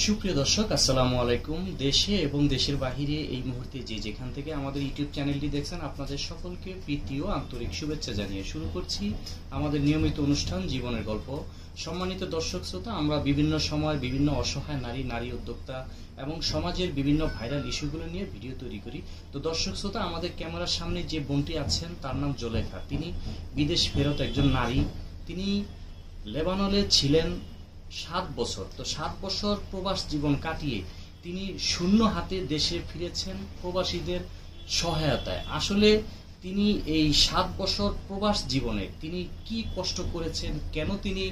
সুপ্রিয় দর্শক, আসসালামু আলাইকুম। দেশে এবং দেশের বাহিরে এই মুহূর্তে যে যেখান থেকে আমাদের ইউটিউব চ্যানেলটি দেখছেন, আপনাদের সকলকে প্রীতি ও আন্তরিক শুভেচ্ছা জানিয়ে শুরু করছি আমাদের নিয়মিত অনুষ্ঠান জীবনের গল্প। সম্মানিত দর্শক শ্রোতা, আমরা বিভিন্ন সময় বিভিন্ন অসহায় নারী উদ্যোক্তা এবং সমাজের বিভিন্ন ভাইরাল ইস্যুগুলো নিয়ে ভিডিও তৈরি করি। তো দর্শক শ্রোতা, আমাদের ক্যামেরার সামনে যে বোনটি আছেন তার নাম জোলেখা। তিনি বিদেশ ফেরত একজন নারী। তিনি লেবাননে ছিলেন 7 বছর। তো 7 বছর প্রবাস জীবন কাটিয়ে তিনি শূন্য হাতে দেশে ফিরেছেন প্রবাসীদের সহায়তায়। আসলে তিনি এই 7 বছর প্রবাস জীবনে তিনি কি কষ্ট করেছেন, কেন তিনি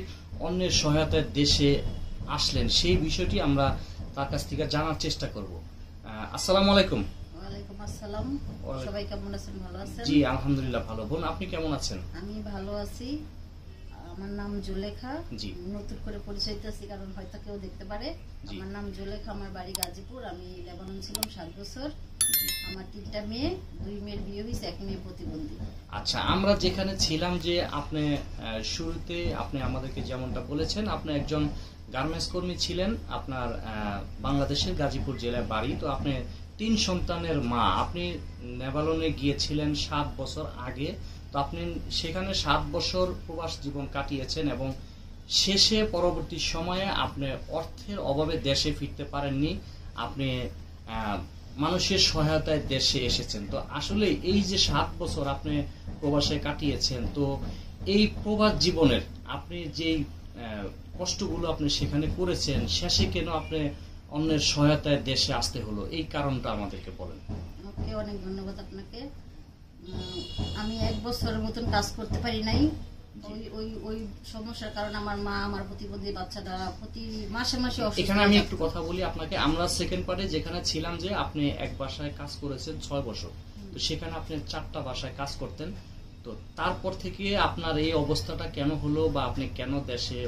অন্যের সহায়তায় দেশে আসলেন, সেই বিষয়টি আমরা তার কাছ থেকে জানার চেষ্টা করব। আসসালামু আলাইকুম। ওয়ালাইকুম আসসালাম। সবাই কেমন আছেন? ভালো আছেন? জি আলহামদুলিল্লাহ ভালো। বোন, আপনি কেমন আছেন? আমি ভালো আছি। আমার নাম জোলেখা। নতুন করে পরিচয় দিতেছি কারণ হয়তো কেউ দেখতে পারে। আমার নাম জোলেখা, আমার বাড়ি গাজীপুর। আমি লেবানন ছিলাম 7 বছর। আমার 3টা মেয়ে, 2 মেয়ের বিয়ে হয়েছে, 1 মেয়ে প্রতিবন্ধী। আচ্ছা, আমরা যেখানে ছিলাম যে আপনি শুরুতে আপনি আমাদেরকে যেমনটা বলেছেন, আপনি একজন গার্মেন্টস কর্মী ছিলেন, আপনার বাংলাদেশের গাজীপুর জেলায় বাড়ি। তো আপনি 3 সন্তানের মা। আপনি লেবাননে গিয়েছিলেন 7 বছর আগে। তো আপনি সেখানে 7 বছর প্রবাস জীবন কাটিয়েছেন এবং শেষে পরবর্তী সময়ে আপনি অর্থের অভাবে দেশে ফিরতে পারেননি। আপনি মানুষের সহায়তায় দেশে এসেছেন। তো আসলে এই যে 7 বছর আপনি প্রবাসে কাটিয়েছেন, তো এই প্রবাস জীবনের আপনি যেই কষ্টগুলো আপনি সেখানে করেছেন, শেষে কেন আপনি অন্যের সহায়তায় দেশে আসতে হলো, এই কারণটা আমাদেরকে বলেন। ওকে, অনেক ধন্যবাদ আপনাকে। আমি 1 বছরের মতন কাজ করতে পারি নাই। ওই সমস্যার কারণে আমার মা, আমার প্রতিবন্ধী বাচ্চাটা প্রতি মাসে মাসে অসুস্থ। এখানে আমি একটু কথা বলি আপনাকে। আমরা সেকেন্ড পার্টে যেখানে ছিলাম যে আপনি এক বাসায় কাজ করেছেন 6 বছর। তো সেখানে আপনি 4টা বাসায় কাজ করতেন। তো তারপর থেকে আপনার এই অবস্থাটা কেন হলো, বা আপনি কেন দেশে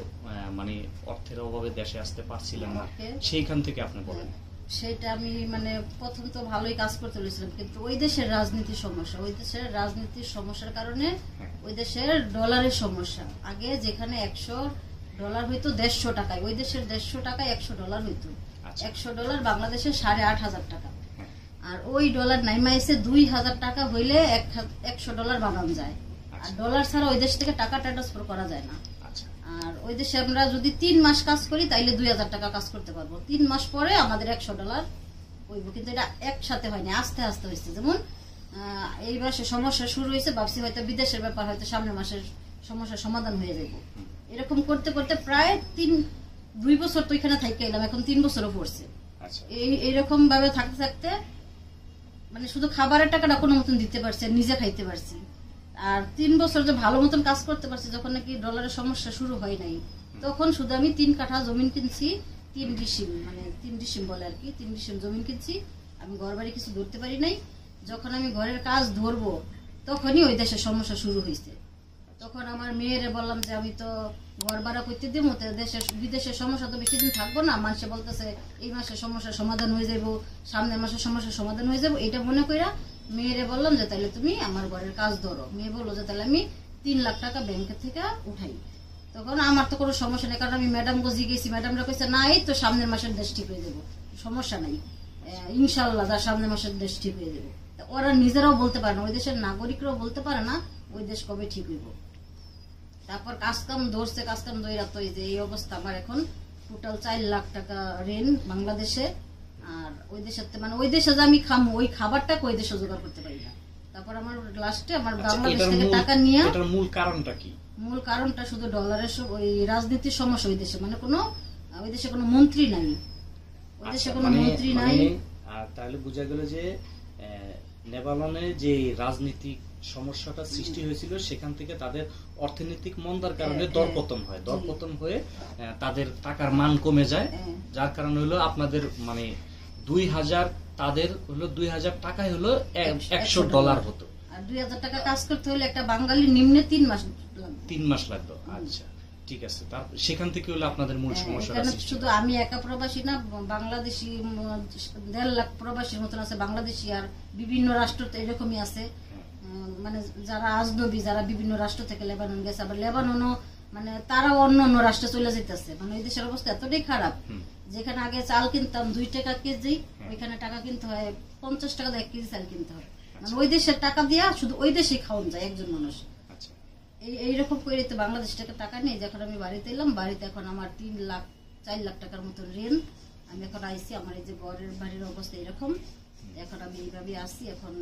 মানে অর্থের অভাবে দেশে আসতে পারছিলেন না, সেইখান থেকে আপনি বলেন। সেটা আমি প্রথম তো ভালোই কাজ করতে বলেছিলাম, কিন্তু ওই দেশের রাজনীতির সমস্যা, ওই দেশের রাজনীতির সমস্যার কারণে ওই দেশের ডলারের সমস্যা। আগে যেখানে $100 হইতো 150 টাকায়, ওই দেশের 150 টাকায় $100 হইতো। $100 বাংলাদেশের 8,500 টাকা। আর ওই ডলার নাইমাইছে 2,000 টাকা হইলে $100 বানানো যায়। আর ডলার ছাড়া ওই দেশ থেকে টাকা ট্রান্সফার করা যায় না। আর ওই দেশে আমরা যদি 3 মাস কাজ করি তাইলে 2,000 টাকা কাজ করতে পারবো। 3 মাস পরে আমাদের $100 হইব। কিন্তু এটা একসাথে হয়নি, আস্তে আস্তে হয়েছে। যেমন এই মাসে সমস্যা শুরু হয়েছে, ভাবছি হয়তো বিদেশের ব্যাপার, হয়তো সামনের মাসের সমস্যার সমাধান হয়ে যাবে। এরকম করতে করতে প্রায় 2 বছর তো এখানে থাইকে এলাম, এখন 3 বছরও পড়ছে। এইরকম ভাবে থাকতে থাকতে শুধু খাবারের টাকাটা কোনো মতন দিতে পারছি, নিজে খাইতে পারছি। আর 3 বছর যে ভালো মতন কাজ করতে পারছি, যখন নাকি ডলারের সমস্যা শুরু হয় নাই, তখন শুধু আমি 3 কাঠা জমিন কিনছি। 3 ডিসিম বলে আর কি, 3 ডিসিম জমিন কিনছি। আমি ঘর বাড়ি কিছু ধরতে পারি নাই। যখন আমি ঘরের কাজ ধরবো তখনই ওই দেশের সমস্যা শুরু হয়েছে। তখন আমার মেয়েরে বললাম যে আমি তো ঘর ভাড়া করতে দিব, বিদেশের সমস্যা তো বেশি দিন থাকবো না। মানুষে বলতেছে এই মাসের সমস্যার সমাধান হয়ে যাবো, সামনের মাসের সমস্যার সমাধান হয়ে যাবো। এটা মনে কইরা মেয়েরে বললাম যে তাহলে তুমি আমার ঘরের কাজ ধরো। মেয়ে বললো যে তাহলে আমি 3 লাখ টাকা ব্যাংকের থেকে উঠাই। তখন আমার তো কোনো সমস্যা নেই, কারণ আমি ম্যাডাম গজি গেছি। ম্যাডামরা কইছে না, এই তো সামনের মাসের দেশ ঠিক হয়ে যাবো, সমস্যা নাই, ইনশাল্লাহ যা সামনের মাসের দেশ ঠিক হয়ে যাবো। ওরা নিজেরাও বলতে পারে না, ওই দেশের নাগরিকরাও বলতে পারে না ওই দেশ কবে ঠিক হইব। তারপর কাজকাম ধরছে, কাজকাম ধরে তো এই যে এই অবস্থা। আমার এখন টোটাল 4 লাখ টাকা ঋণ বাংলাদেশে। আর ওই দেশের ওই দেশে যে আমি খামো, ওই খাবারটা ওই দেশে জোগাড় করতে পারি না। তারপর আমার লাস্টে আমার বাংলাদেশ থেকে টাকা নিয়ে, এটার মূল কারণটা কি? মূল কারণটা শুধু ডলারের ওই রাজনীতির সমস্যা। ওই দেশে ওই দেশে কোনো মন্ত্রী নাই, ওই দেশে কোনো মন্ত্রী নাই। তাহলে বোঝা গেল যে লেবাননে যে রাজনীতিক সমস্যাটা সৃষ্টি হয়েছিল, সেখান থেকে তাদের অর্থনৈতিক মন্দার কারণে দরপতন হয়। দরপতন হয়ে তাদের টাকার মান কমে যায়, যার কারণে হলো আপনাদের 2,000, তাদের হলো 2,000 টাকায় হলো $100 হতো। আর 2,000 টাকা কাজ করতে হলে একটা বাঙালি নিম্নে 3 মাস লাগতো। আচ্ছা, ঠিক আছে। সেখান থেকে হলো আপনাদের মূল সমস্যা। শুধু আমি একা প্রবাসী না, বাংলাদেশি 1.5 লাখ প্রবাসীর মতন আছে বাংলাদেশি। আর বিভিন্ন রাষ্ট্র তো এরকমই আছে, যারা আজনবী, যারা বিভিন্ন রাষ্ট্র থেকে লেবানন গেছে। আবার লেবাননও তারাও অন্য অন্য রাষ্ট্রে চলে যেতেছে। ওই দেশের অবস্থা এতটাই খারাপ যেখানে আগে চাল কিনতাম 2 টাকা কেজি, ওইখানে টাকা কিনতে হয় 50 টাকা 1 কেজি চাল কিনতে হয়। মানে ওই দেশের টাকা দিয়া শুধু ওই দেশে খাওয়ান যায় একজন মানুষ। এইরকম করে তো বাংলাদেশ থেকে টাকা নেই। যখন আমি বাড়িতে এলাম, বাড়িতে এখন আমার 3 লাখ 4 লাখ টাকার মতো ঋণ। আমি এখন আইসি, আমার এই যে বাড়ির অবস্থা এরকম, এখন আমি এইভাবে আসি। এখন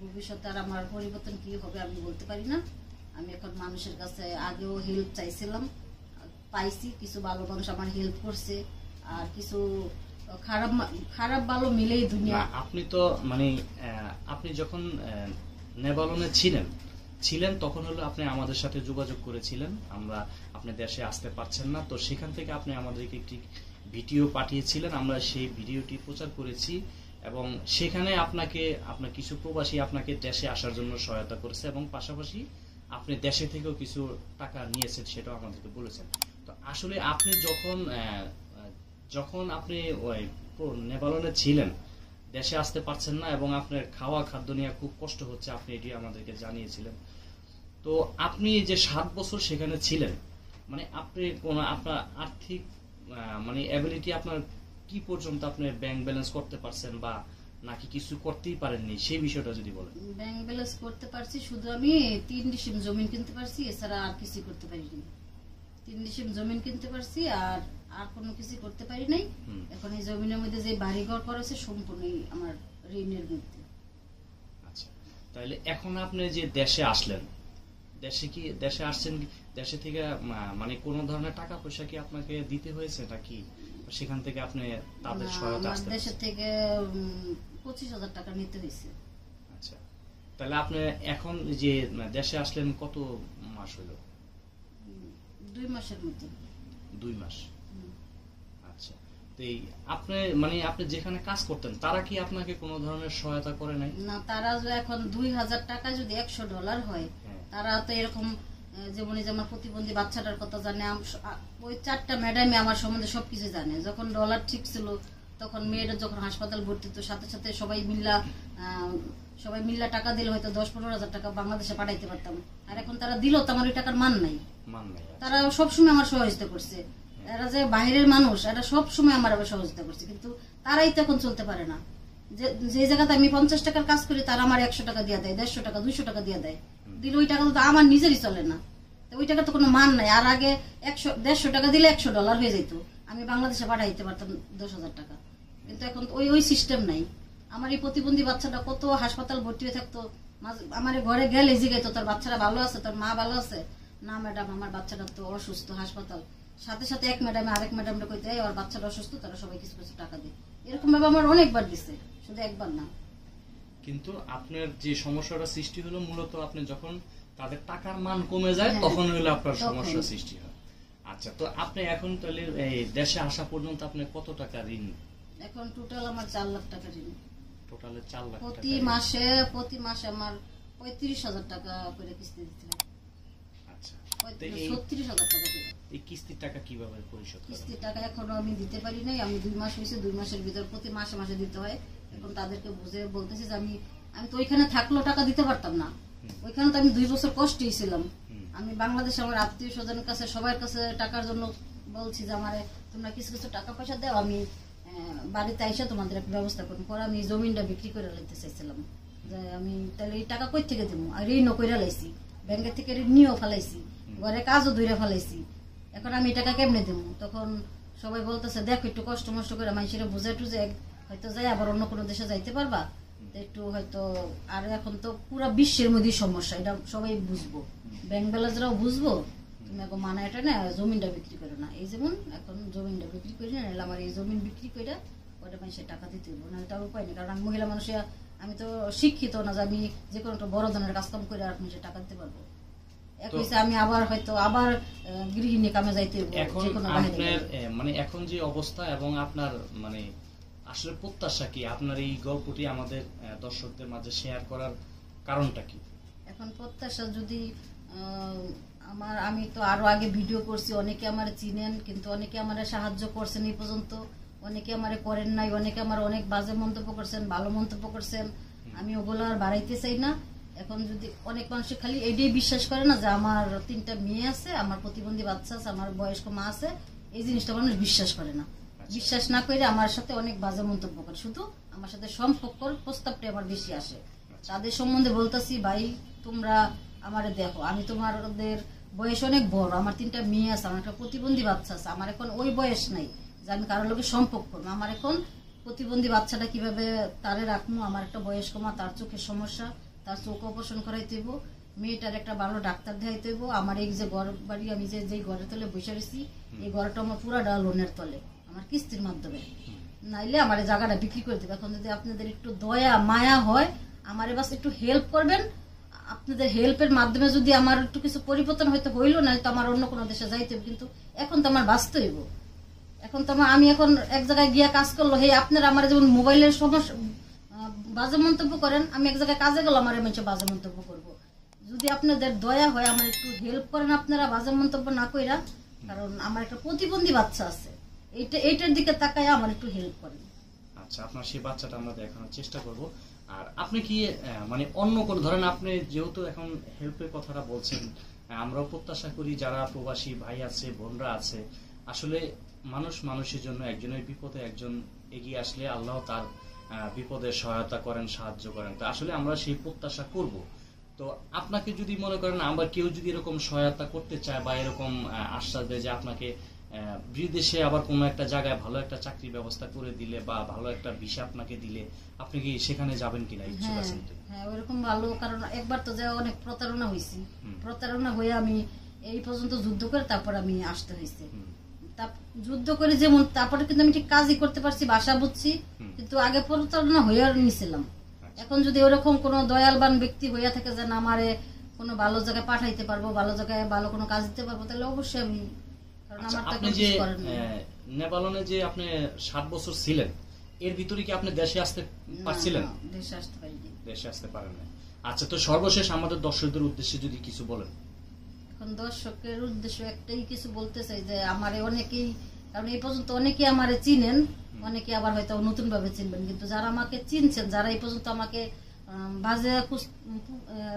ভবিষ্যতে আর আমার পরিবর্তন কি হবে আমি বলতে পারি না। আমি এখন মানুষের কাছে আগেও হেল্প চাইছিলাম, পাইছি, কিছু ভালো মানুষ আমার হেল্প করছে, আর কিছু খারাপ ভালো মিলেই দুনিয়া। আপনি তো মানে আপনি যখন নেভালনে ছিলেন তখন হলো আপনি আমাদের সাথে যোগাযোগ করেছিলেন, আপনি দেশে আসতে পারছেন না, তো সেখান থেকে আপনি আমাদেরকে একটি ভিডিও পাঠিয়েছিলেন, আমরা সেই ভিডিওটি প্রচার করেছি এবং সেখানে আপনার কিছু প্রবাসী আপনাকে দেশে আসার জন্য সহায়তা করেছে এবং পাশাপাশি আপনি দেশে থেকেও কিছু টাকা নিয়েছেন, সেটাও আমাদেরকে বলেছেন। তো আসলে আপনি যখন আপনি ওই নেভালনে ছিলেন, দেশে আসতে পারছেন না এবং আপনার খাদ্য নিয়ে খুব কষ্ট হচ্ছে, আপনি এটি আমাদেরকে জানিয়েছিলেন। তো আপনি যে 7 বছর সেখানে ছিলেন, মানে আপনি আপনার আর্থিক মানে অ্যাবিলিটি আপনার কি পর্যন্ত আপনি ব্যাংক ব্যালেন্স করতে পারছেন, বা নাকি কিছু করতেই পারেননি, সেই বিষয়টা যদি বলেন। ব্যাংক ব্যালেন্স করতে পারছি, শুধু আমি 3 ডিসিম জমি কিনতে পারছি, এছাড়া আর কিছু করতে পারিনি। 3 ডিসিম জমি কিনতে পারছি, আর কোনো কিছু করতে পারি নাই। এখন এই জমিনের মধ্যে যে বাড়িঘর করেছে সম্পূর্ণই আমার ঋণের মধ্যে। আচ্ছা, তাহলে এখন আপনি যে দেশে আসলেন, দেশে আসছেন, দেশে থেকে মানে কোন ধরনের টাকা পয়সা কি আপনাকে দিতে হয়েছে নাকি সেখান থেকে আপনি তাদের সহায়তা আসতে? দেশ থেকে 25,000 টাকা নিতে হয়েছে। আচ্ছা, তাহলে আপনি এখন যে দেশে আসলেন কত মাস হলো? 2 মাসের মতো। 2 মাস। আচ্ছা, তো আপনি যেখানে কাজ করতেন তারা কি আপনাকে কোনো ধরনের সহায়তা করে নাই? না, তারা এখন 2000 টাকা যদি $100 হয়, তারা তো এরকম, যেমন এই যে আমার প্রতিবন্ধী বাচ্চাটার কথা জানে, ওই 4টা ম্যাডামে আমার সম্বন্ধে সবকিছু জানে। যখন ডলার ঠিক ছিল তখন মেয়েটা যখন হাসপাতাল ভর্তি, তো সাথে সাথে সবাই মিল্লা টাকা দিলে হয়তো 10-15 হাজার টাকা বাংলাদেশে পাঠাইতে পারতাম। আর এখন তারা দিল তো আমার ওই টাকার মান নাই। তারা সবসময় আমার সহযোগিতা করছে। এরা যে বাইরের মানুষ, এরা সবসময় আমার সহযোগিতা করছে, কিন্তু তারাই তো এখন চলতে পারে না। যে জায়গাতে আমি 50 টাকার কাজ করি, তারা আমার 100 টাকা দিয়ে দেয়, 150 টাকা 200 টাকা দিয়ে দেয়। দিলে ওই টাকা তো আমার নিজেরই চলে না, ওই টাকা তো কোনো মান নাই। আর আগে 150 টাকা দিলে $100 হয়ে যেত, আমি বাংলাদেশে পাঠাইতে পারতাম 10,000 টাকা। কিন্তু এখন ওই সিস্টেম নাই। আমার এই প্রতিবন্ধী বাচ্চাটা কত হাসপাতাল ভর্তি হয়ে থাকতো, আমার ঘরে গেলে জিগাইতো তোর বাচ্চারা ভালো আছে, তোর মা ভালো আছে? না ম্যাডাম, আমার বাচ্চাটা তো অসুস্থ, হাসপাতাল। সাথে সাথে এক ম্যাডাম আরেক ম্যাডামটা কইতে, ওর বাচ্চাটা অসুস্থ, তারা সবাই কিছু কিছু টাকা দেয়। এরকম ভাবে আমার অনেকবার দিচ্ছে, শুধু একবার না। কিন্তু আপনার যে সমস্যাটা সৃষ্টি হলো মূলত আপনি যখন তাদের টাকার মান কমে যায় তখন হলো আপনার সমস্যা সৃষ্টি হয়। আচ্ছা, তো আপনি এখন তাহলে দেশে আসা পর্যন্ত আপনি কত টাকা ঋণ? এখন টোটাল আমার 4 লাখ টাকা ঋণ। টোটালে 4 লাখ টাকা। প্রতি মাসে আমার 35,000 টাকা করে কিস্তি দিতে হয়। আচ্ছা, 36,000 টাকা করে। এই কিস্তির টাকা কিভাবে পরিশোধ করেন? কিস্তির টাকা এখনো আমি দিতে পারি নাই। আমি 2 মাস হয়েছে, 2 মাসের ভিতর প্রতি মাসে মাসে দিতে হয়। এখন তাদেরকে বুঝে বলতেছি যে আমি তো ওইখানে থাকলেও টাকা দিতে পারতাম না। ওইখানে তো আমি 2 বছর কষ্টেই ছিলাম। আমি বাংলাদেশে আমার আত্মীয় স্বজনের কাছে, সবার কাছে টাকার জন্য বলছি যে আমার তোমরা কিছু কিছু টাকা পয়সা দাও, আমি বাড়িতে আইসা তোমাদের একটা ব্যবস্থা করবো। পরে আমি জমিনটা বিক্রি করে লাইতে চাইছিলাম, যে আমি তাহলে এই টাকা কই থেকে দেবো। আর ঋণও করে লাইছি, ব্যাংকের থেকে ঋণ নিয়েও ফেলাইছি, ঘরে কাজও ধরে ফেলাইছি। এখন আমি টাকা কেমনে দেবো? তখন সবাই বলতেছে দেখো একটু কষ্ট মষ্ট করে মানুষের বুঝে টুঝে হয়তো যাই আবার অন্য কোনো দেশে যাইতে পারবা একটু হয়তো। আর এখন তো পুরা বিশ্বের মধ্যে সমস্যা, এটা সবাই বুঝবো, ব্যাংক ব্যালেন্সরাও বুঝবো। তুমি এখন মানা এটা না, জমিনটা বিক্রি করো না। এই যেমন এখন জমিনটা বিক্রি করি না, আমার এই জমিন বিক্রি করে ওটা মানুষের টাকা দিতে হইব, না এটা উপায় নেই। কারণ আমি মহিলা মানুষ, আমি তো শিক্ষিত না যে আমি যে কোনো একটা বড় ধরনের কাজকাম করে আর মানুষের টাকা দিতে পারবো। আমি আবার হয়তো আবার গৃহিণী কামে যাইতে হইব। মানে এখন যে অবস্থা এবং আপনার মানে আসলে প্রত্যাশা কি, আপনার এই গল্পটি আমাদের দর্শকদের মাঝে শেয়ার করার কারণটা কি? এখন প্রত্যাশা যদি আমি তো আরো আগে ভিডিও করছি, অনেকে আমার চিনেন, কিন্তু অনেকে আমার সাহায্য করছেন এই পর্যন্ত, অনেকে আমার করেন নাই, অনেকে আমার অনেক বাজে মন্তব্য করছেন, ভালো মন্তব্য করছেন। আমি ওগুলো আর বাড়াইতে চাই না। এখন যদি অনেক মানুষ খালি এটাই বিশ্বাস করে না যে আমার 3টা মেয়ে আছে, আমার প্রতিবন্ধী বাচ্চা আছে, আমার বয়স্ক মা আছে, এই জিনিসটা মানুষ বিশ্বাস করে না। বিশ্বাস না করে আমার সাথে অনেক বাজে মন্তব্য করে, শুধু আমার সাথে সম্পর্কর প্রস্তাবটা আমার বেশি আসে। তাদের সম্বন্ধে বলতেছি, ভাই তোমরা আমারে দেখো, আমি তোমাদের বয়স অনেক বড়, আমার 3টা মেয়ে আছে, আমার একটা প্রতিবন্ধী বাচ্চা আছে, আমার এখন ওই বয়স নাই যে আমি কারোর লোকের সম্পর্ক করবো। আমার এখন প্রতিবন্ধী বাচ্চাটা কিভাবে তারে রাখবো, আমার একটা বয়স্ক মা, তার চোখের সমস্যা, তার চোখ অপারেশন করাইতে হইব, মেয়েটার একটা ভালো ডাক্তার দেখাইতে হইব। আমার এই যে ঘর বাড়ি, আমি যে ঘরের তলে বসে রয়েছি, এই ঘরটা আমার পুরাটা লোনের তলে, আমার কিস্তির মাধ্যমে, নাইলে আমার এই জায়গাটা বিক্রি করে দেবে। এখন যদি আপনাদের একটু দয়া মায়া হয়, আমার বাস একটু হেল্প করবেন। আপনাদের হেল্পের মাধ্যমে যদি আমার একটু কিছু পরিবর্তন হয়তো হইলো না, তো আমার অন্য কোনো দেশে যাইতে হবে, কিন্তু এখন তো আমার বাঁচতে হইব। এখন তো আমি এখন এক জায়গায় গিয়া কাজ করলো, হে আপনারা আমার যেমন মোবাইলের সমস্যা বাজে মন্তব্য করেন, আমি এক জায়গায় কাজে গেলাম, আমার মানুষ বাজে মন্তব্য করবো। যদি আপনাদের দয়া হয় আমার একটু হেল্প করেন আপনারা, বাজে মন্তব্য না কইরা, কারণ আমার একটা প্রতিবন্ধী বাচ্চা আছে, এইটার দিকে তাকায় আমার একটু হেল্প করেন। আচ্ছা, আপনার সেই বাচ্চাটা আমরা দেখানোর চেষ্টা করব। আর আপনি কি মানে অন্য কোনো ধরেন, আপনি যেহেতু এখন হেল্পের কথাটা বলছেন, আমরাও প্রত্যাশা করি যারা প্রবাসী ভাই আছে, বোনরা আছে, আসলে মানুষের জন্য একজনের বিপদে একজন এগিয়ে আসলে আল্লাহ তার বিপদে সহায়তা করেন, সাহায্য করেন। তো আসলে আমরা সেই প্রত্যাশা করব। তো আপনাকে যদি মনে করেন আমরা কেউ যদি এরকম সহায়তা করতে চায় বা এরকম আশ্বাস দেয় যে আপনাকে বিদেশে আবার কোনো একটা জায়গায় ভালো একটা চাকরির ব্যবস্থা করে দিলে বা ভালো একটা ভিসা আপনাকে দিলে, আপনি কি সেখানে যাবেন কিনা? ইচ্ছুক আছেন? হ্যাঁ, ওইরকম ভালো, কারণ একবার তো যা অনেক প্রতারণা হয়েছি, প্রতারণা হয়ে আমি এই পর্যন্ত যুদ্ধ করে তারপর আমি আসতে হয়েছে। যুদ্ধ করে যেমন তারপরে কিন্তু আমি ঠিক কাজই করতে পারছি, ভাষা বুঝছি, কিন্তু আগে প্রতারণা হয়ে নিয়েছিলাম। এখন যদি ওরকম কোনো দয়ালবান ব্যক্তি হইয়া থাকে যে না আমারে কোনো ভালো জায়গায় পাঠাইতে পারবো, ভালো জায়গায় ভালো কোনো কাজ দিতে পারবো, তাহলে অবশ্যই আমি, কারণ আমার তো আপনি যে নেপালে যে আপনি 7 বছর ছিলেন, এর ভিতরে কি আপনি দেশে আসতে পারছিলেন? দেশে আসতে পারিনি। দেশে আসতে পারেন না। আচ্ছা, তো সর্বশেষ আমাদের দর্শকদের উদ্দেশ্যে যদি কিছু বলেন। এখন দর্শকের উদ্দেশ্য একটাই কিছু বলতে চাই যে আমারে অনেকেই, কারণ এই পর্যন্ত অনেকেই আমারে চিনেন, অনেকে আবার হয়তো নতুন ভাবে চিনবেন, কিন্তু যারা আমাকে চিনছেন, যারা এই পর্যন্ত আমাকে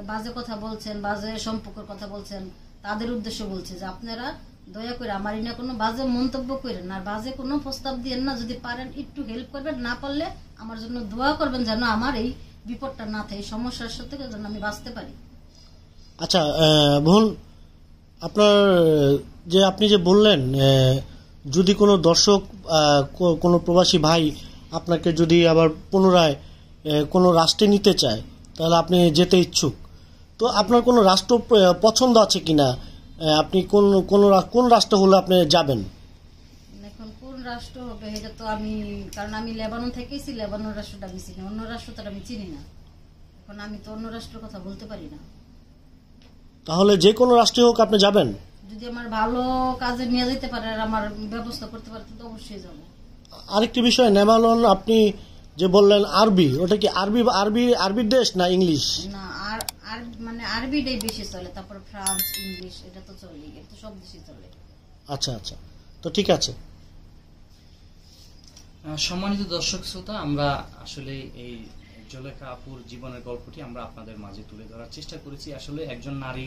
বাজে কথা বলছেন, বাজে সম্পর্কের কথা বলছেন, তাদের উদ্দেশ্য বলছে যে আপনারা দয়া করে আমার না কোনো বাজে মন্তব্য করেন না, বাজে কোনো প্রস্তাব দিয়েন না। যদি পারেন একটু হেল্প করবেন, না পারলে আমার জন্য দোয়া করবেন যেন আমার এই বিপদটা না থাকে, সমস্যার সাথে যেন আমি বাঁচতে পারি। আচ্ছা বোন, আপনার যে আপনি যে বললেন যদি কোনো দর্শক কোনো প্রবাসী ভাই আপনাকে যদি আবার পুনরায় কোনো রাষ্ট্রে নিতে চায়, তাহলে আপনি যেতে ইচ্ছুক, তো আপনার কোনো রাষ্ট্র পছন্দ আছে কিনা? আপনি কোন রাষ্ট্র হলে আপনি যাবেন? এখন কোন রাষ্ট্র হবে এটা তো আমি, কারণ আমি লেবানন থেকেছি, লেবানন রাষ্ট্রটা আমি চিনি, অন্য রাষ্ট্রটা আমি চিনি না। এখন আমি তো অন্য রাষ্ট্রের কথা বলতে পারি না। তাহলে যে কোনো রাষ্ট্রে হোক আপনি যাবেন? যদি আমার ভালো কাজে নিয়ে যেতে পারে আর আমার ব্যবস্থা করতে পারে তো অবশ্যই যাব। আরেকটি বিষয়, নেপালন আপনি যে বললেন আরবি, ওটা কি আরবির দেশ না ইংলিশ? না, আর মানে আরবিটাই বেশি চলে, তারপর ফ্রান্স, ইংলিশ এটা তো চলে, এটা তো সব দেশই চলে। আচ্ছা আচ্ছা, তো ঠিক আছে। সম্মানিত দর্শক শ্রোতা, আমরা আসলে এই জুলেখা আপুর জীবনের গল্পটি আমরা আপনাদের মাঝে তুলে ধরার চেষ্টা করেছি। আসলে একজন নারী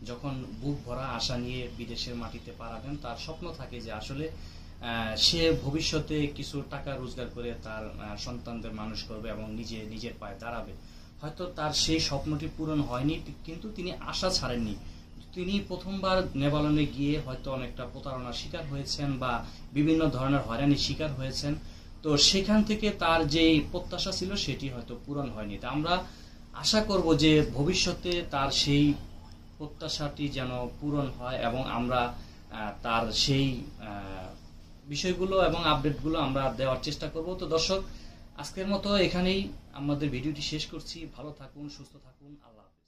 যখন বুক ভরা আশা নিয়ে বিদেশের মাটিতে পা রাখেন, তার স্বপ্ন থাকে যে আসলে সে ভবিষ্যতে কিছু টাকা রোজগার করে তার সন্তানদের মানুষ করবে এবং নিজের পায়ে দাঁড়াবে। হয়তো তার সেই স্বপ্নটি পূরণ হয়নি, কিন্তু তিনি আশা ছাড়েননি। তিনি প্রথমবার নেপালে গিয়ে হয়তো অনেকটা প্রতারণার শিকার হয়েছেন বা বিভিন্ন ধরনের হয়রানির শিকার হয়েছেন। তো সেখান থেকে তার যে প্রত্যাশা ছিল সেটি হয়তো পূরণ হয়নি। তা আমরা আশা করব যে ভবিষ্যতে তার সেই প্রত্যাশাটি যেন পূরণ হয় এবং আমরা তার সেই বিষয়গুলো এবং আপডেটগুলো আমরা দেওয়ার চেষ্টা করব। তো দর্শক, আজকের মতো এখানেই আমাদের ভিডিওটি শেষ করছি। ভালো থাকুন, সুস্থ থাকুন, আল্লাহ হাফেজ।